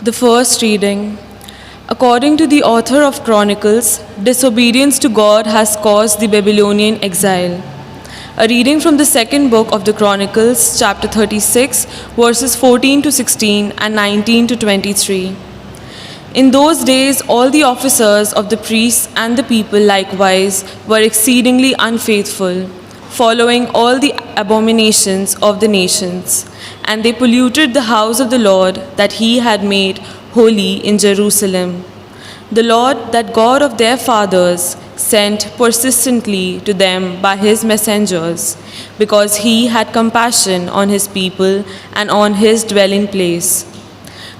The first reading. According to the author of Chronicles, disobedience to God has caused the Babylonian exile. A reading from the second book of the Chronicles, chapter 36, verses 14 to 16 and 19 to 23. In those days, all the officers of the priests and the people likewise were exceedingly unfaithful, following all the abominations of the nations, and they polluted the house of the Lord that he had made holy in Jerusalem. The Lord, that God of their fathers, sent persistently to them by his messengers, because he had compassion on his people and on his dwelling place.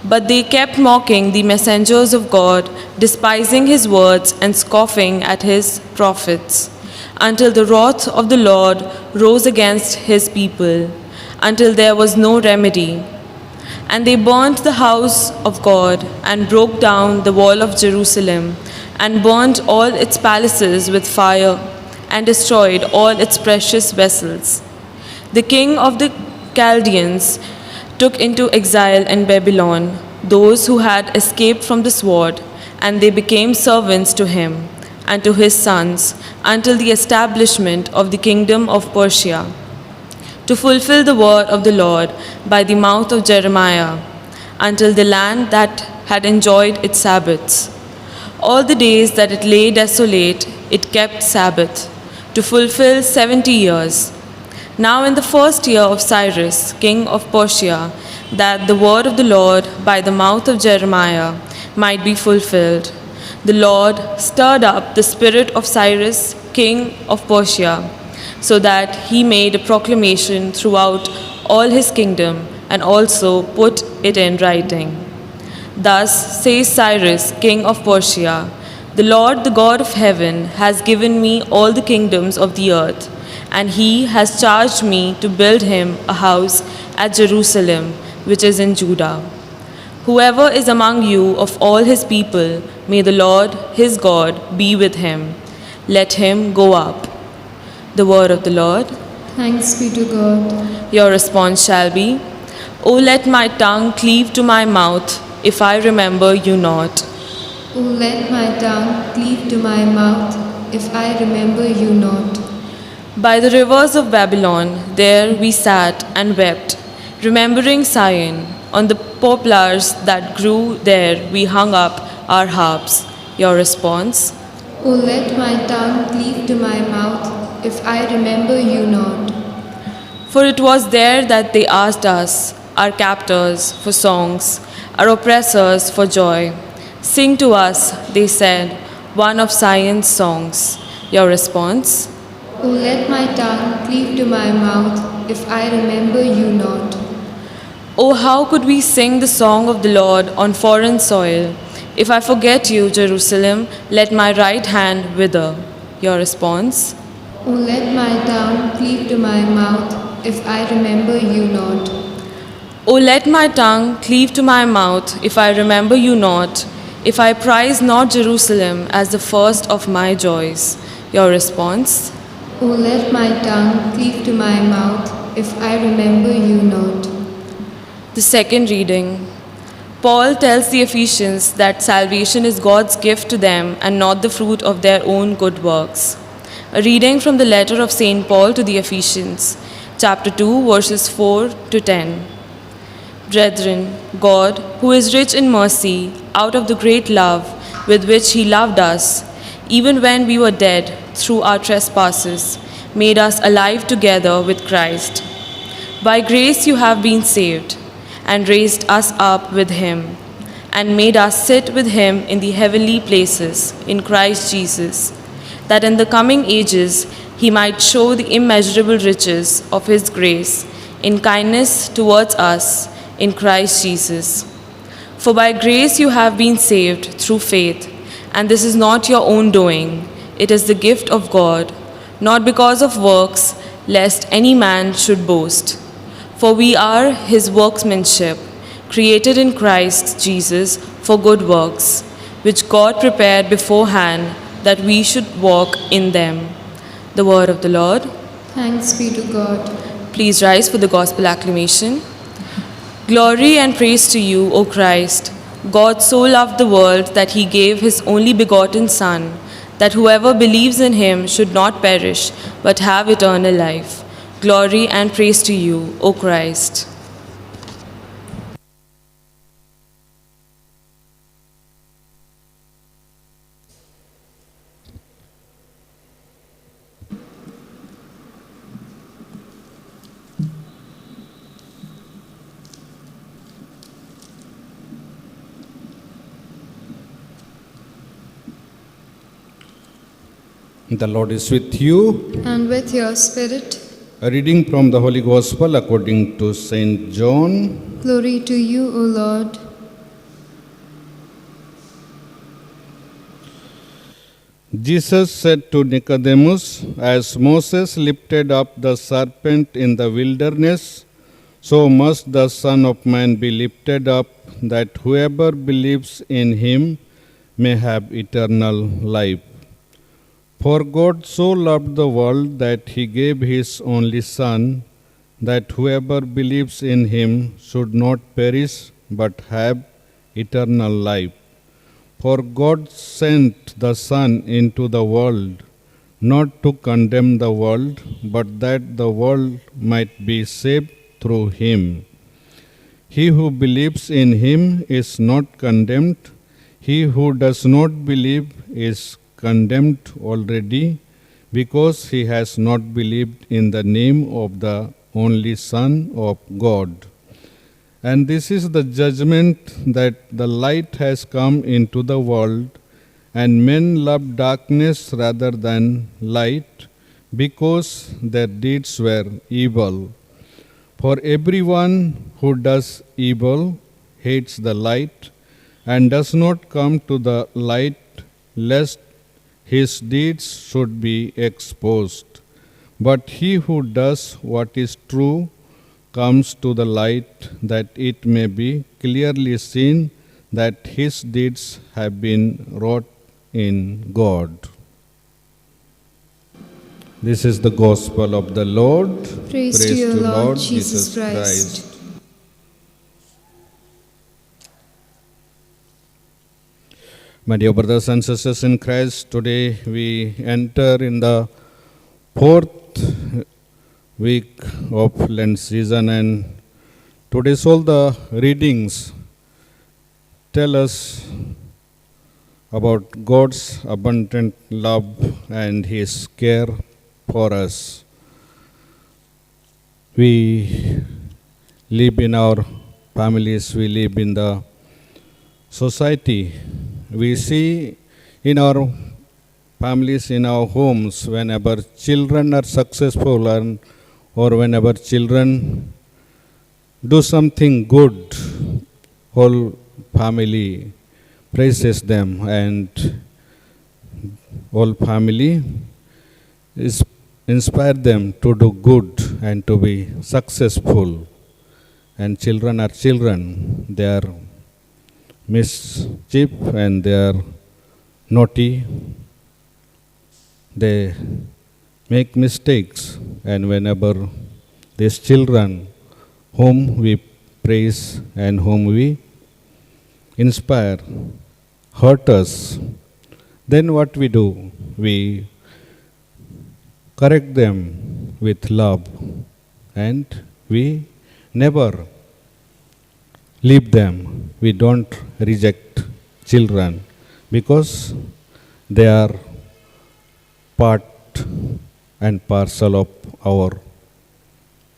But they kept mocking the messengers of God, despising his words and scoffing at his prophets, until the wrath of the Lord rose against his people, until there was no remedy. And they burnt the house of God, and broke down the wall of Jerusalem, and burnt all its palaces with fire, and destroyed all its precious vessels. The king of the Chaldeans took into exile in Babylon those who had escaped from the sword, and they became servants to him and to his sons until the establishment of the kingdom of Persia, to fulfill the word of the Lord by the mouth of Jeremiah, until the land that had enjoyed its Sabbaths. All the days that it lay desolate, it kept Sabbath, to fulfill 70 years. Now in the first year of Cyrus, king of Persia, that the word of the Lord by the mouth of Jeremiah might be fulfilled, the Lord stirred up the spirit of Cyrus, king of Persia, so that he made a proclamation throughout all his kingdom and also put it in writing. Thus says Cyrus, king of Persia, the Lord, the God of heaven, has given me all the kingdoms of the earth, and he has charged me to build him a house at Jerusalem, which is in Judah. Whoever is among you of all his people, may the Lord, his God, be with him. Let him go up. The word of the Lord. Thanks be to God. Your response shall be, O let my tongue cleave to my mouth, if I remember you not. O let my tongue cleave to my mouth, if I remember you not. By the rivers of Babylon, there we sat and wept, remembering Zion. On the poplars that grew there, we hung up our harps. Your response. O let my tongue cleave to my mouth, if I remember you not. For it was there that they asked us, our captors, for songs, our oppressors for joy. Sing to us, they said, one of Zion's songs. Your response. O let my tongue cleave to my mouth, if I remember you not. Oh, how could we sing the song of the Lord on foreign soil? If I forget you, Jerusalem, let my right hand wither. Your response. O let my tongue cleave to my mouth, if I remember you not. O let my tongue cleave to my mouth, if I remember you not, if I prize not Jerusalem as the first of my joys. Your response. O let my tongue cleave to my mouth, if I remember you not. The second reading. Paul tells the Ephesians that salvation is God's gift to them and not the fruit of their own good works. A reading from the letter of St. Paul to the Ephesians, chapter 2, verses 4 to 10. Brethren, God, who is rich in mercy, out of the great love with which he loved us, even when we were dead through our trespasses, made us alive together with Christ. By grace you have been saved, and raised us up with him, and made us sit with him in the heavenly places in Christ Jesus, that in the coming ages he might show the immeasurable riches of his grace in kindness towards us in Christ Jesus. For by grace you have been saved through faith, and this is not your own doing, it is the gift of God, not because of works, lest any man should boast. For we are his workmanship, created in Christ Jesus for good works, which God prepared beforehand that we should walk in them. The word of the Lord. Thanks be to God. Please rise for the gospel acclamation. Glory and praise to you, O Christ. God so loved the world that he gave his only begotten Son, that whoever believes in him should not perish, but have eternal life. Glory and praise to you, O Christ. The Lord is with you. And with your spirit, A reading from the Holy Gospel according to Saint John. glory to you, O Lord. Jesus said to Nicodemus, As Moses lifted up the serpent in the wilderness, so must the Son of Man be lifted up, that whoever believes in him may have eternal life. For God so loved the world that he gave his only Son, that whoever believes in him should not perish but have eternal life. For God sent the Son into the world, not to condemn the world, but that the world might be saved through him. He who believes in him is not condemned. He who does not believe is condemned already, because he has not believed in the name of the only Son of God. And this is the judgment, that the light has come into the world, and men love darkness rather than light, because their deeds were evil. For everyone who does evil hates the light, and does not come to the light, lest his deeds should be exposed. But he who does what is true comes to the light, that it may be clearly seen that his deeds have been wrought in God. This is the gospel of the Lord. Praise to you, Lord Jesus Christ. My dear brothers and sisters in Christ, today we enter in the fourth week of Lent season, and today's all the readings tell us about God's abundant love and his care for us. We live in our families, we live in the society. We see in our families, in our homes, whenever children are successful or whenever children do something good, whole family praises them, and whole family inspire them to do good and to be successful. And children are children. They are mischief and they are naughty. They make mistakes, and whenever these children whom we praise and whom we inspire hurt us, then what we do? We correct them with love, and we never leave them. We don't reject children, because they are part and parcel of our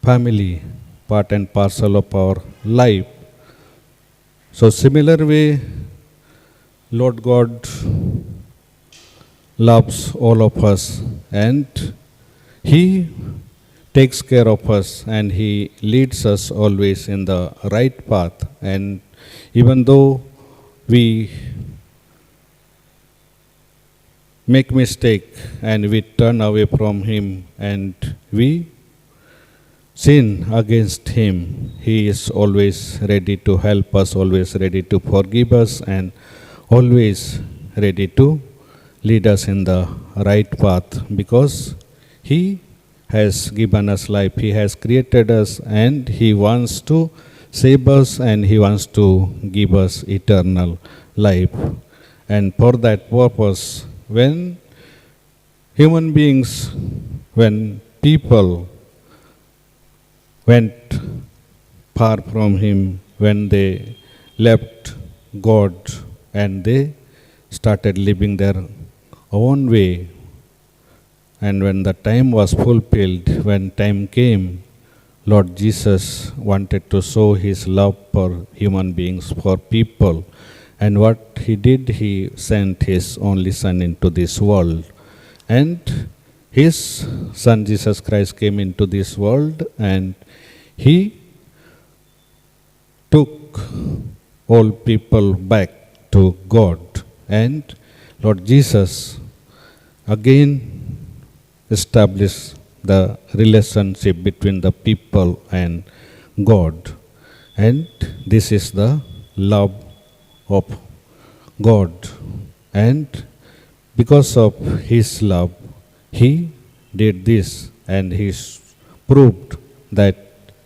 family, part and parcel of our life. So similar way, Lord God loves all of us, and he takes care of us, and he leads us always in the right path. And even though we make mistake and we turn away from him and we sin against him, he is always ready to help us, always ready to forgive us, and always ready to lead us in the right path, because he has given us life, he has created us, and he wants to save us and He wants to give us eternal life. And for that purpose, when human beings, when people went far from Him, when they left God and they started living their own way, and when the time was fulfilled, when time came, Lord Jesus wanted to show His love for human beings, for people. And what He did, He sent His only Son into this world. And His Son Jesus Christ came into this world and He took all people back to God. And Lord Jesus again established the relationship between the people and God. And this is the love of God. And because of His love, He did this and He proved that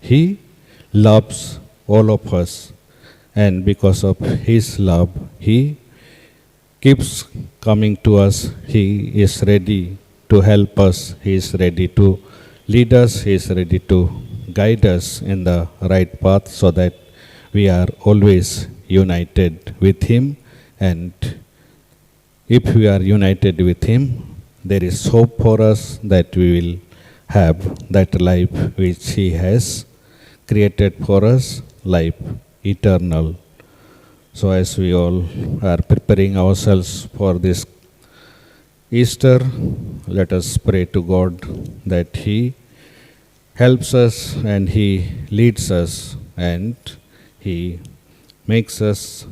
He loves all of us. And because of His love, He keeps coming to us. He is ready to help us. He is ready to lead us. He is ready to guide us in the right path so that we are always united with Him. And if we are united with Him, there is hope for us that we will have that life which He has created for us, life eternal. So as we all are preparing ourselves for this Easter, let us pray to God that He helps us and He leads us and He makes us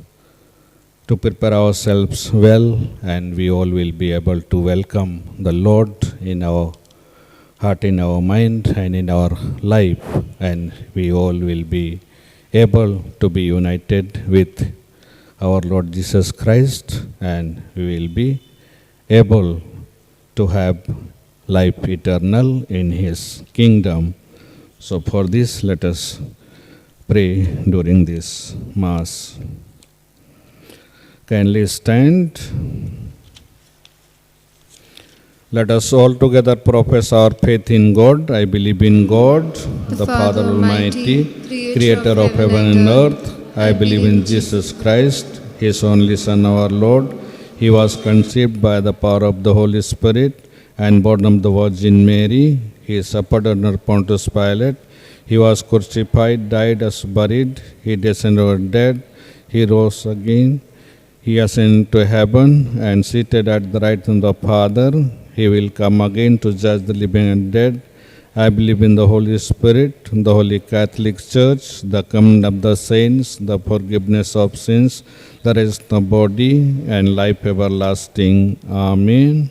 to prepare ourselves well, and we all will be able to welcome the Lord in our heart, in our mind, and in our life, and we all will be able to be united with our Lord Jesus Christ, and we will be able to have life eternal in His kingdom. So for this, let us pray during this Mass. Kindly stand. Let us all together profess our faith in God. I believe in God, the Father Almighty, Creator of heaven and earth. I believe in Jesus Christ, His only Son, our Lord. He was conceived by the power of the Holy Spirit and born of the Virgin Mary. He suffered under Pontius Pilate. He was crucified, died, was buried. He descended or dead. He rose again. He ascended to heaven and seated at the right hand of the Father. He will come again to judge the living and dead. I believe in the Holy Spirit, the Holy Catholic Church, the communion of the saints, the forgiveness of sins, the resurrection of the body, and life everlasting. Amen.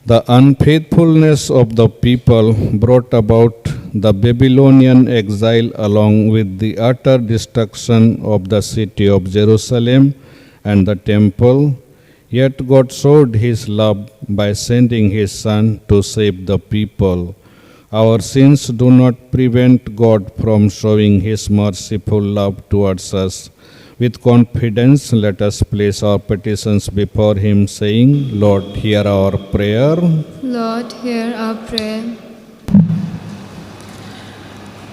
The unfaithfulness of the people brought about the Babylonian exile along with the utter destruction of the city of Jerusalem and the temple. Yet God showed His love by sending His Son to save the people. Our sins do not prevent God from showing His merciful love towards us. With confidence, let us place our petitions before Him, saying, Lord, hear our prayer. Lord, hear our prayer.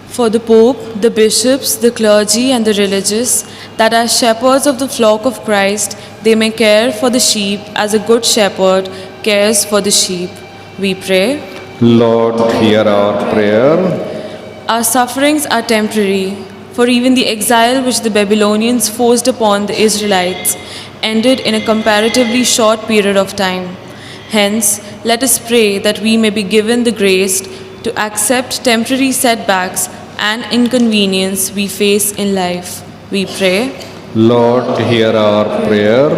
For the Pope, the bishops, the clergy, and the religious, that as shepherds of the flock of Christ, they may care for the sheep as a good shepherd cares for the sheep. We pray. Lord, hear our prayer. Our sufferings are temporary, for even the exile which the Babylonians forced upon the Israelites ended in a comparatively short period of time. Hence, let us pray that we may be given the grace to accept temporary setbacks and inconvenience we face in life. We pray. Lord, hear our prayer.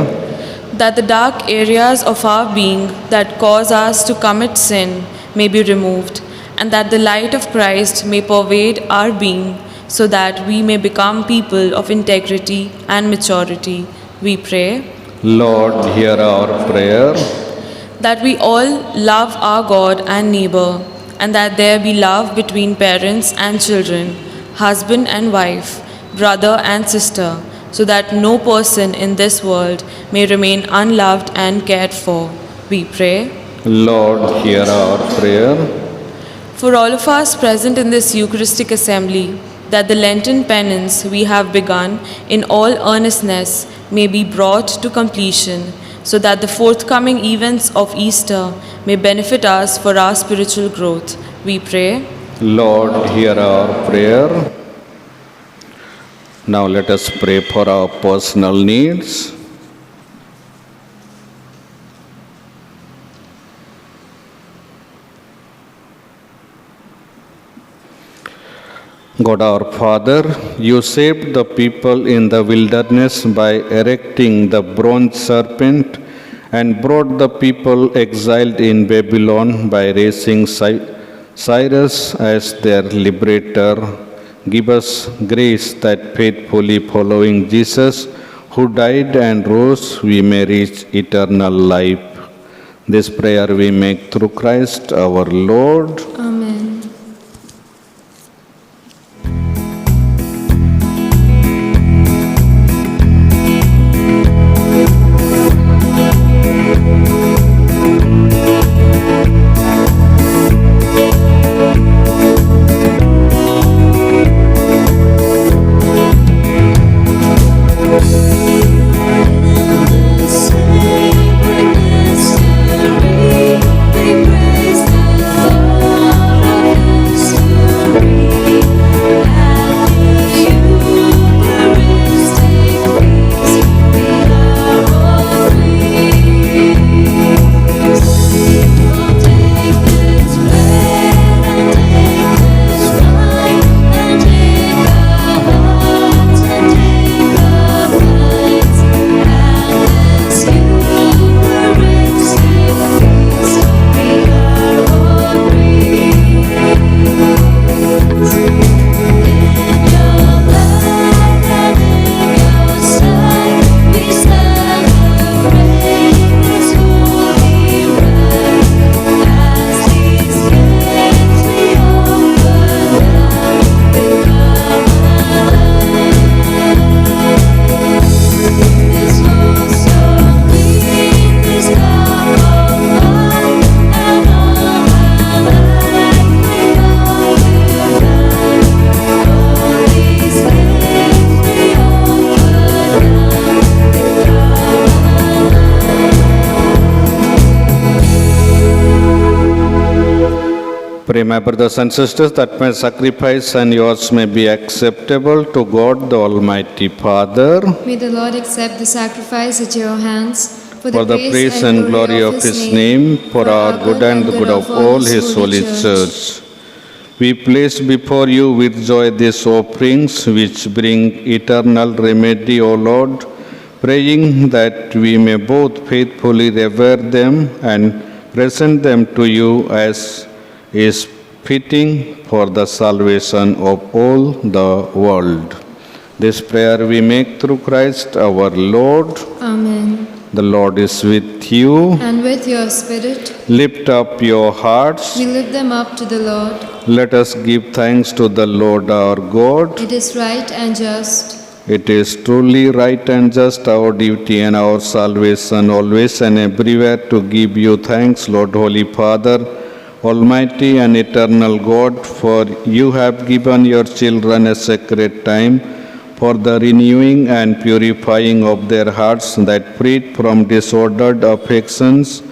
That the dark areas of our being that cause us to commit sin may be removed, and that the light of Christ may pervade our being, so that we may become people of integrity and maturity. We pray. Lord, hear our prayer. That we all love our God and neighbor, and that there be love between parents and children, husband and wife, brother and sister, so that no person in this world may remain unloved and cared for. We pray. Lord, hear our prayer. For all of us present in this Eucharistic assembly, that the Lenten penance we have begun in all earnestness may be brought to completion, so that the forthcoming events of Easter may benefit us for our spiritual growth. We pray. Lord, hear our prayer. Now let us pray for our personal needs. God our Father, you saved the people in the wilderness by erecting the bronze serpent and brought the people exiled in Babylon by raising Cyrus as their liberator. Give us grace that faithfully following Jesus, who died and rose, we may reach eternal life. This prayer we make through Christ our Lord. Amen. Pray, my brothers and sisters, that my sacrifice and yours may be acceptable to God, the Almighty Father. May the Lord accept the sacrifice at your hands For the praise and glory of His name, for our good and the good of all His holy church. We place before you with joy these offerings which bring eternal remedy, O Lord, praying that we may both faithfully revere them and present them to you as is fitting for the salvation of all the world. This prayer we make through Christ our Lord. Amen. The Lord is with you. And with your spirit, Lift up your hearts. we lift them up to the Lord. Let us give thanks to the Lord our God. It is right and just. It is truly right and just, our duty and our salvation, always and everywhere to give you thanks, Lord, Holy Father, Almighty and eternal God, for you have given your children a sacred time for the renewing and purifying of their hearts, that freed from disordered affections,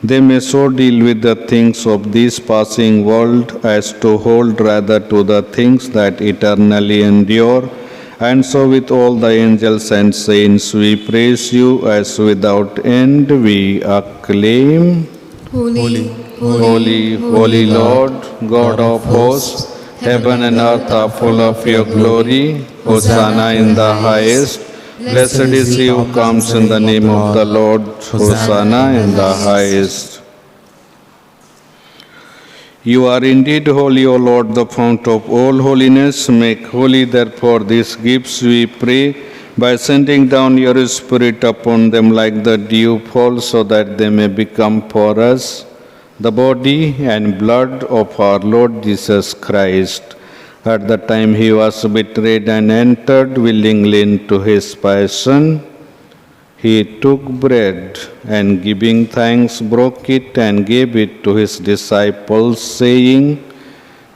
they may so deal with the things of this passing world as to hold rather to the things that eternally endure. And so with all the angels and saints we praise you, as without end we acclaim. Holy, Holy, holy Lord, God of hosts, heaven and earth are full of your glory. Hosanna in the highest. Blessed is he who comes in the name of the Lord. Hosanna in the highest. You are indeed holy, O Lord, the fount of all holiness. Make holy, therefore, these gifts, we pray, by sending down your Spirit upon them like the dew fall, so that they may become for us the body and blood of our Lord Jesus Christ. At the time he was betrayed and entered willingly into his passion, he took bread and giving thanks broke it and gave it to his disciples, saying,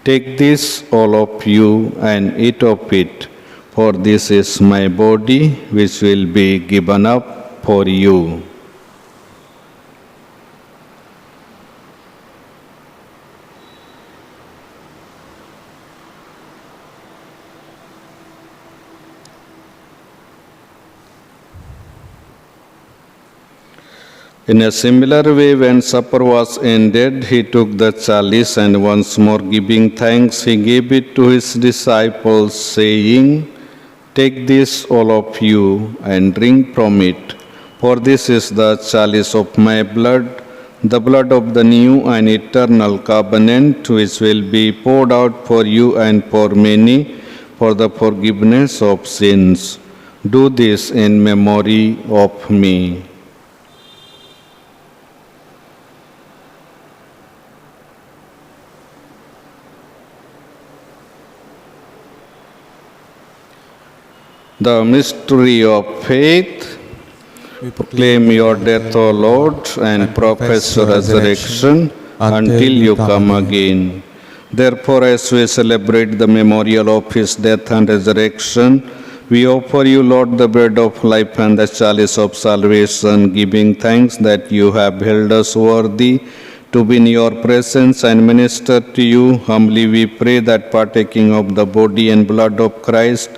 "Take this, all of you, and eat of it, for this is my body, which will be given up for you." In a similar way, when supper was ended, he took the chalice and once more giving thanks, he gave it to his disciples, saying, "Take this, all of you, and drink from it, for this is the chalice of my blood, the blood of the new and eternal covenant, which will be poured out for you and for many for the forgiveness of sins. Do this in memory of me." The mystery of faith. We Proclaim your death, O Lord, and profess your resurrection until you come again. Therefore, as we celebrate the memorial of his death and resurrection, we offer you, Lord, the bread of life and the chalice of salvation, giving thanks that you have held us worthy to be in your presence and minister to you. Humbly we pray that partaking of the body and blood of Christ,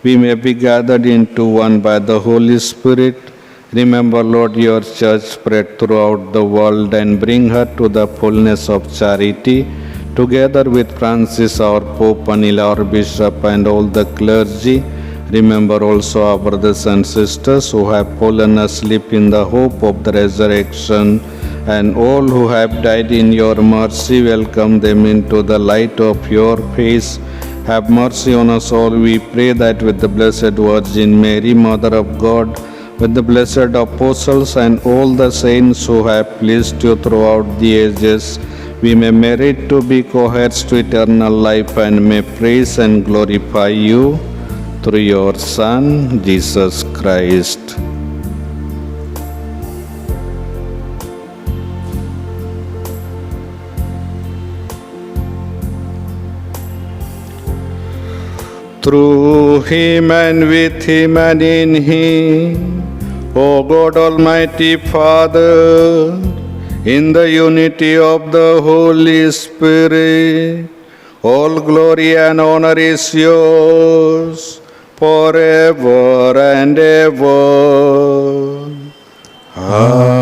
we may be gathered into one by the Holy Spirit. Remember, Lord, your church spread throughout the world and bring her to the fullness of charity, together with Francis, our Pope, Anil, our Bishop, and all the clergy. Remember also our brothers and sisters who have fallen asleep in the hope of the resurrection, and all who have died in your mercy. Welcome them into the light of your face. Have mercy on us all, we pray, that with the Blessed Virgin Mary, Mother of God, with the blessed apostles and all the saints who have pleased you throughout the ages, we may merit to be co-heirs to eternal life and may praise and glorify you through your Son, Jesus Christ. Through him and with him and in him, O God Almighty Father, in the unity of the Holy Spirit, all glory and honor is yours forever and ever. Amen.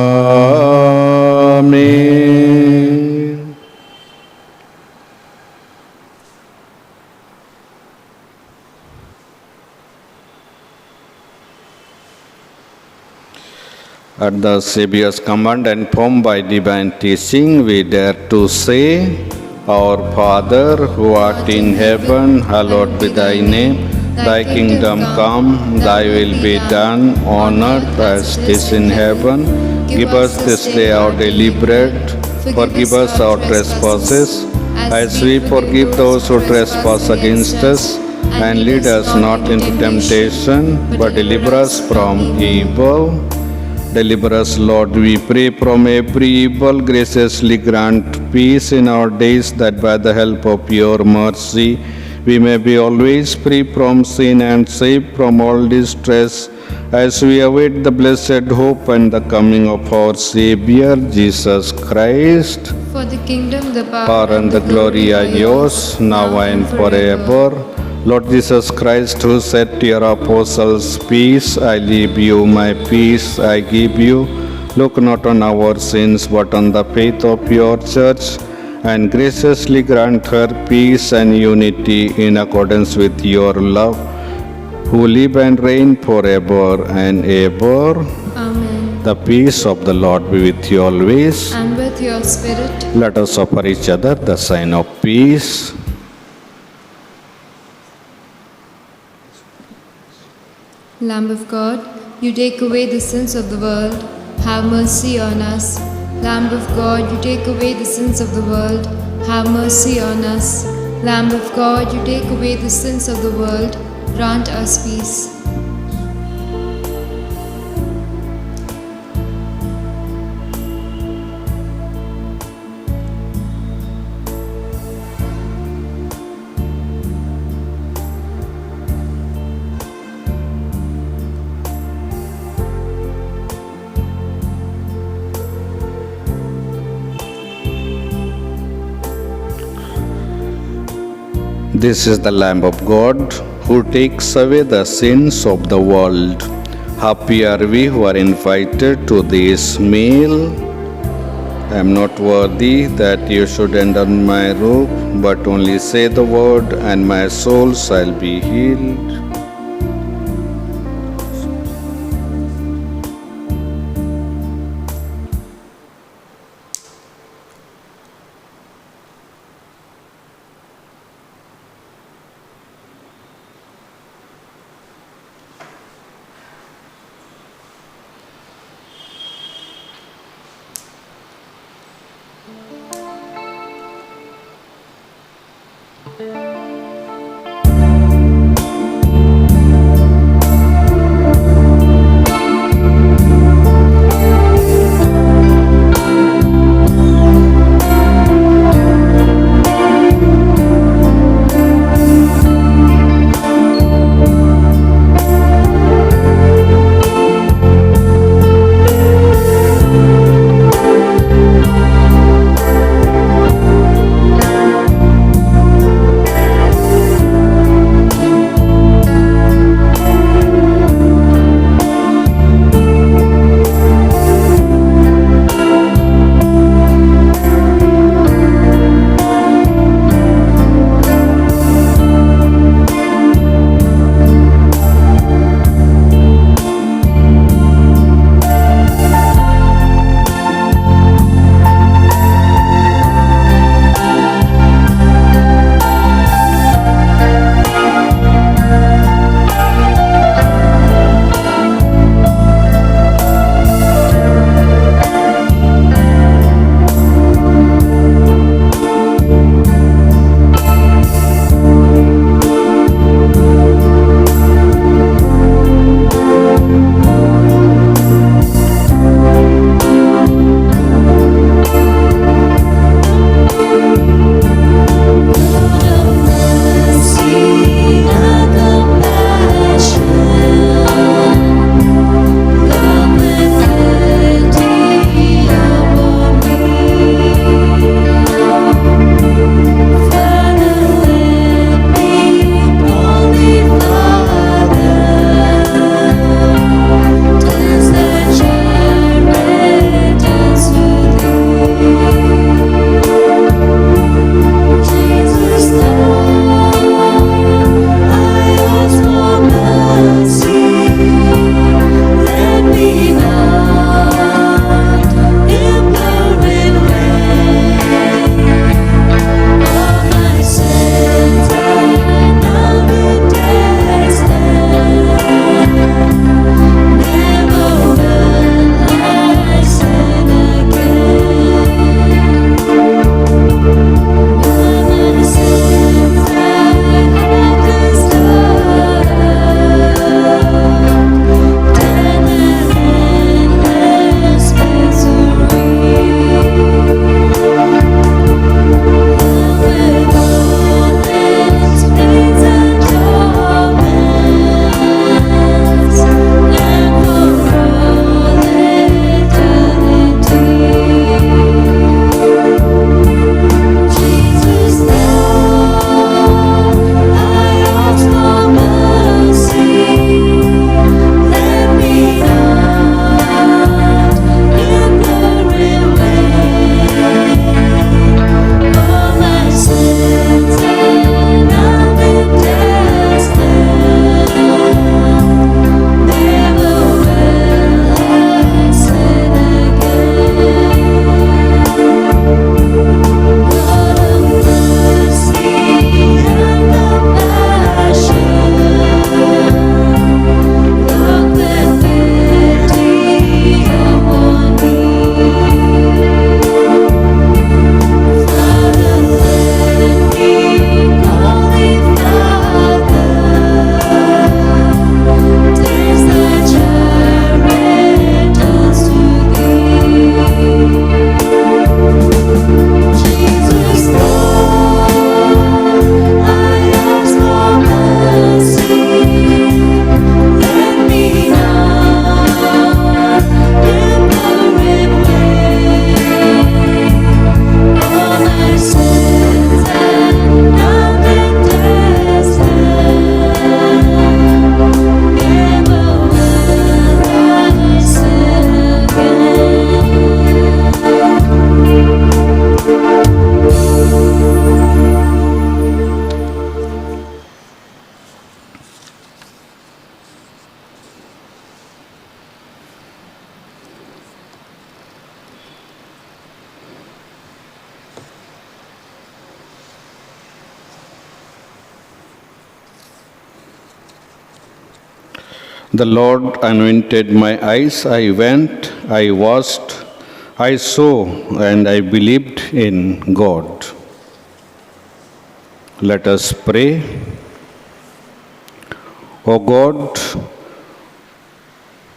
At the Saviour's command and formed by divine teaching, we dare to say, Our Father, who art in heaven, hallowed be thy name. Thy kingdom come, thy will be done on earth as it is in heaven. Give us this day our daily bread. Forgive us our trespasses, as we forgive those who trespass against us. And lead us not into temptation, but deliver us from evil. Deliver us, Lord, we pray, from every evil. Graciously grant peace in our days, that by the help of your mercy we may be always free from sin and safe from all distress, as we await the blessed hope and the coming of our Savior, Jesus Christ. For the kingdom, the Power and the glory are yours, now and forever. Lord Jesus Christ, who said to your apostles, Peace I leave you, my peace I give you, look not on our sins, but on the faith of your church, and graciously grant her peace and unity in accordance with your love, who live and reign forever and ever. Amen. The peace of the Lord be with you always. And with your spirit. Let us offer each other the sign of peace. Lamb of God, you take away the sins of the world, have mercy on us. Lamb of God, you take away the sins of the world, have mercy on us. Lamb of God, you take away the sins of the world, grant us peace. This is the Lamb of God who takes away the sins of the world. Happy are we who are invited to this meal. I am not worthy that you should enter my roof, but only say the word, and my soul shall be healed. The Lord anointed my eyes. I went, I washed, I saw, and I believed in God. Let us pray. O God,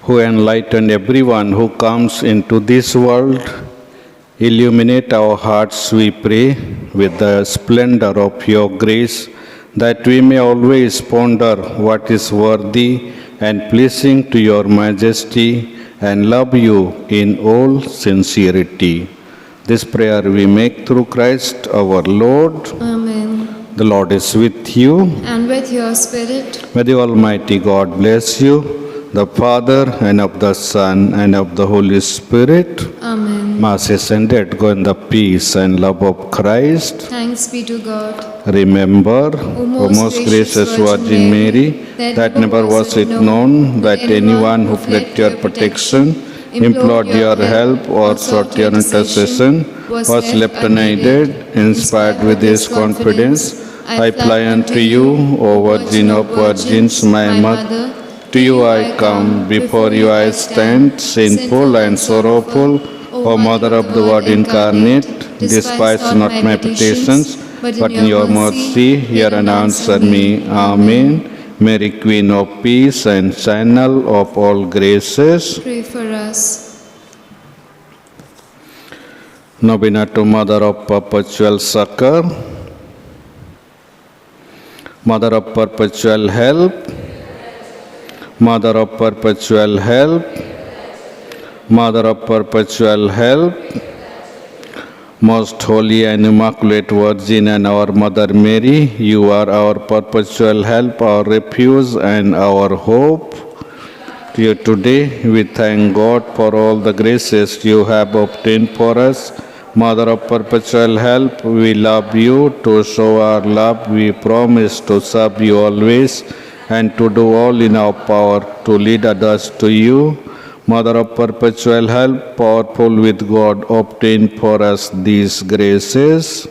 who enlighten everyone who comes into this world, illuminate our hearts, we pray, with the splendor of your grace, that we may always ponder what is worthy and pleasing to your majesty and love you in all sincerity. This prayer we make through Christ our Lord. Amen. The Lord is with you. And with your spirit. May the Almighty God bless you, the Father, and of the Son, and of the Holy Spirit. Amen. Mass is ended. Go in the peace and love of Christ. Thanks be to God. Remember, O most gracious Virgin Mary, that never was it known that anyone who fled your protection, implored your help, or sought your intercession was left unaided. Inspired with this confidence, I fly unto you, O Virgin of Virgins, my Mother. To you I come, before you I stand, sinful and sorrowful. O Mother of the Word incarnate, despise not my petitions, but in your mercy hear and answer me. Amen. Mary, Queen of Peace and Channel of all graces. Pray for us. Novena to Mother of Perpetual Succor. Mother of Perpetual Help. Mother of Perpetual Help. Mother of Perpetual Help. Most Holy and Immaculate Virgin and our Mother Mary, you are our perpetual help, our refuge and our hope. To you today we thank God for all the graces you have obtained for us. Mother of Perpetual Help, we love you. To show our love, we promise to serve you always and to do all in our power to lead others to you. Mother of Perpetual Help, powerful with God, obtain for us these graces.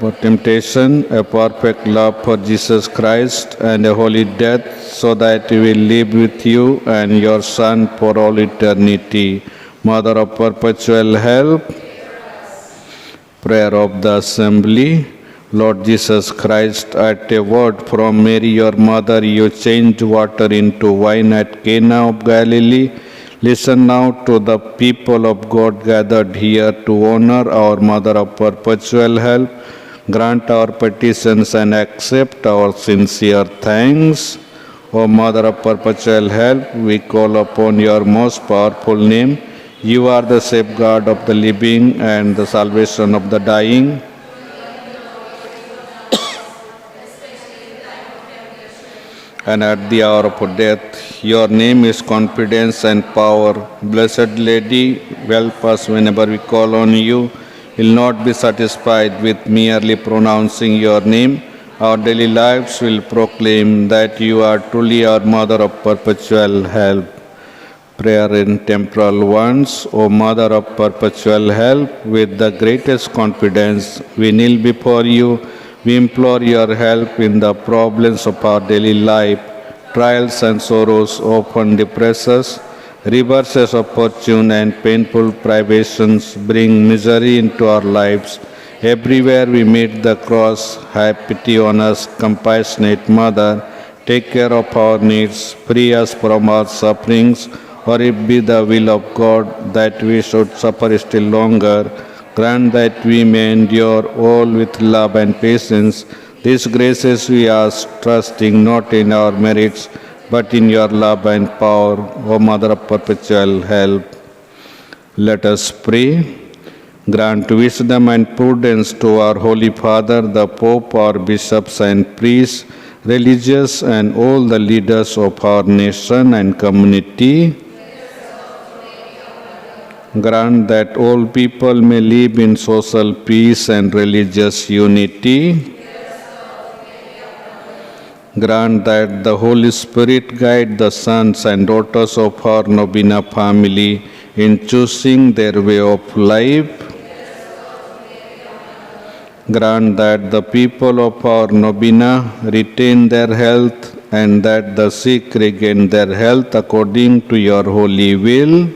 For temptation, a perfect love for Jesus Christ, and a holy death, so that we will live with you and your Son for all eternity. Mother of Perpetual Help, prayer of the Assembly. Lord Jesus Christ, at a word from Mary, your mother, you changed water into wine at Cana of Galilee. Listen now to the people of God gathered here to honor our Mother of Perpetual Help. Grant our petitions and accept our sincere thanks. O Mother of Perpetual Help, we call upon your most powerful name. You are the safeguard of the living and the salvation of the dying. And at the hour of death, your name is confidence and power. Blessed Lady, help us whenever we call on you. Will not be satisfied with merely pronouncing your name. Our daily lives will proclaim that you are truly our Mother of Perpetual Help. Prayer in temporal ones. O Mother of Perpetual Help, with the greatest confidence we kneel before you. We implore your help in the problems of our daily life. Trials and sorrows often depress us. Reverses of fortune and painful privations bring misery into our lives. Everywhere we meet the cross. Have pity on us, compassionate Mother. Take care of our needs. Free us from our sufferings. Or if be the will of God that we should suffer still longer, grant that we may endure all with love and patience. These graces we ask, trusting not in our merits, but in your love and power, O Mother of Perpetual Help. Let us pray. Grant wisdom and prudence to our Holy Father, the Pope, our bishops and priests, religious and all the leaders of our nation and community. Grant that all people may live in social peace and religious unity. Grant that the Holy Spirit guide the sons and daughters of our Novena family in choosing their way of life. Grant that the people of our Novena retain their health and that the sick regain their health according to your holy will.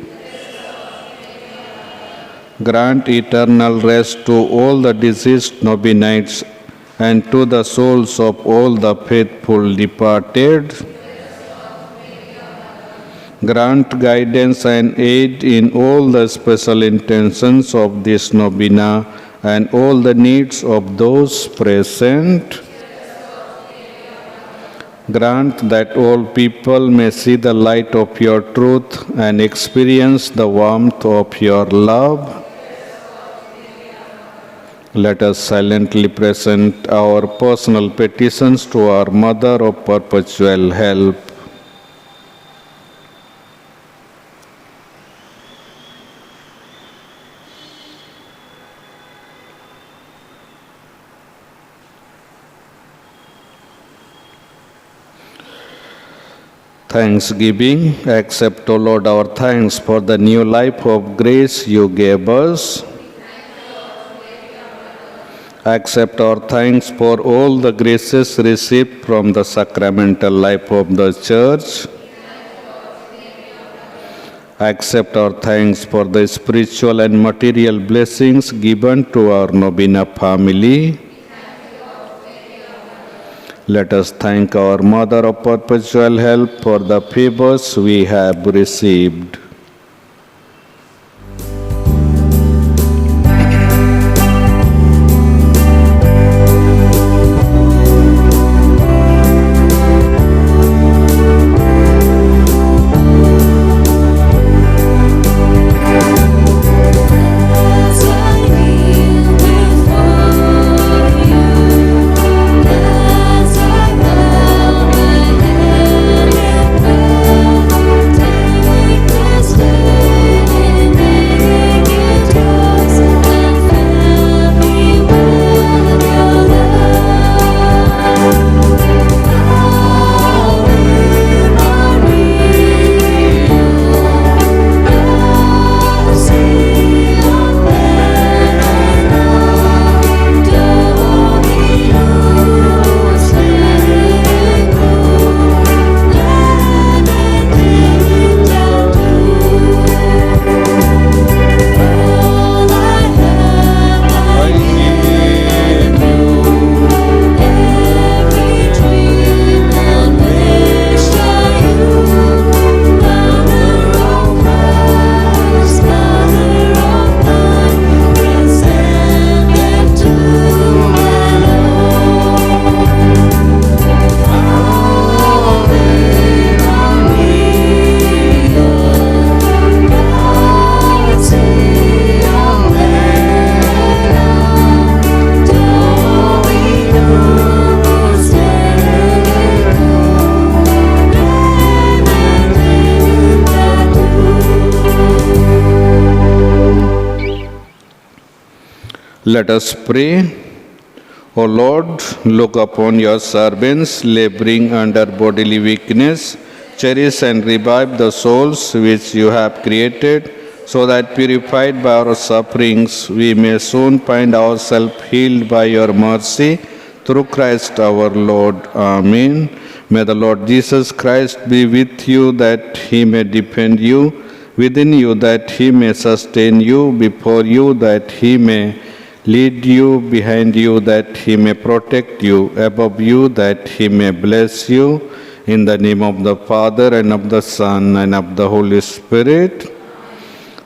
Grant eternal rest to all the deceased Nobinites and to the souls of all the faithful departed. Grant guidance and aid in all the special intentions of this novena and all the needs of those present. Grant that all people may see the light of your truth and experience the warmth of your love. Let us silently present our personal petitions to our Mother of Perpetual Help. Thanksgiving. Accept, O Lord, our thanks for the new life of grace you gave us. Accept our thanks for all the graces received from the sacramental life of the Church. Accept our thanks for the spiritual and material blessings given to our Novena family. Let us thank our Mother of Perpetual Help for the favors we have received. Let us pray. O Lord, look upon your servants laboring under bodily weakness. Cherish and revive the souls which you have created, so that purified by our sufferings, we may soon find ourselves healed by your mercy. Through Christ our Lord. Amen. May the Lord Jesus Christ be with you, that he may defend you, within you, that he may sustain you, before you, that he may lead you, behind you, that he may protect you, above you, that he may bless you. In the name of the Father, and of the Son, and of the Holy Spirit.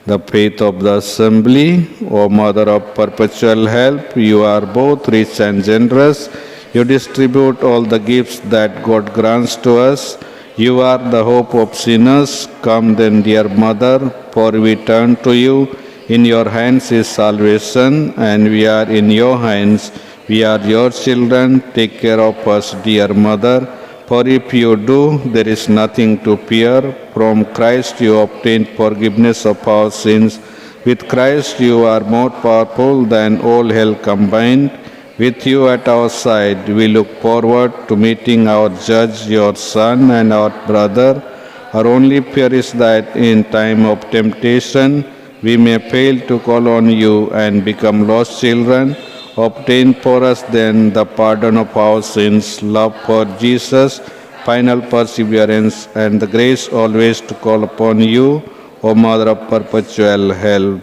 The faith of the Assembly. O Mother of Perpetual Help, you are both rich and generous. You distribute all the gifts that God grants to us. You are the hope of sinners. Come then, dear Mother, for we turn to you. In your hands is salvation, and we are in your hands. We are your children. Take care of us, dear Mother. For if you do, there is nothing to fear. From Christ you obtain forgiveness of our sins. With Christ you are more powerful than all hell combined. With you at our side, we look forward to meeting our Judge, your Son, and our brother. Our only fear is that in time of temptation, we may fail to call on you and become lost children. Obtain for us then the pardon of our sins, love for Jesus, final perseverance, and the grace always to call upon you, O Mother of perpetual help.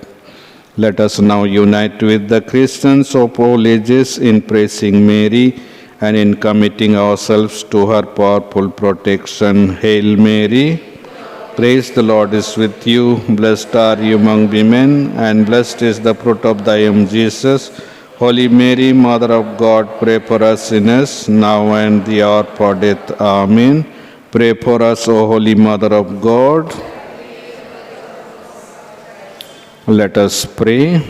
Let us now unite with the Christians of all ages in praising Mary and in committing ourselves to her powerful protection. Hail Mary. Praise the Lord is with you. Blessed are you among women, and blessed is the fruit of thy womb, Jesus. Holy Mary, Mother of God, pray for us sinners, now and the hour of our death. Amen. Pray for us, O Holy Mother of God. Let us pray.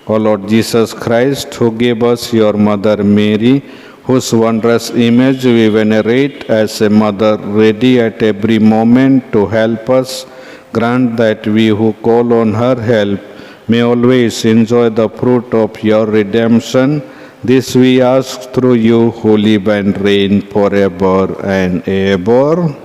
O Lord Jesus Christ, who gave us your Mother Mary, whose wondrous image we venerate as a mother ready at every moment to help us, grant that we who call on her help may always enjoy the fruit of your redemption. This we ask through you, who live and reign forever and ever.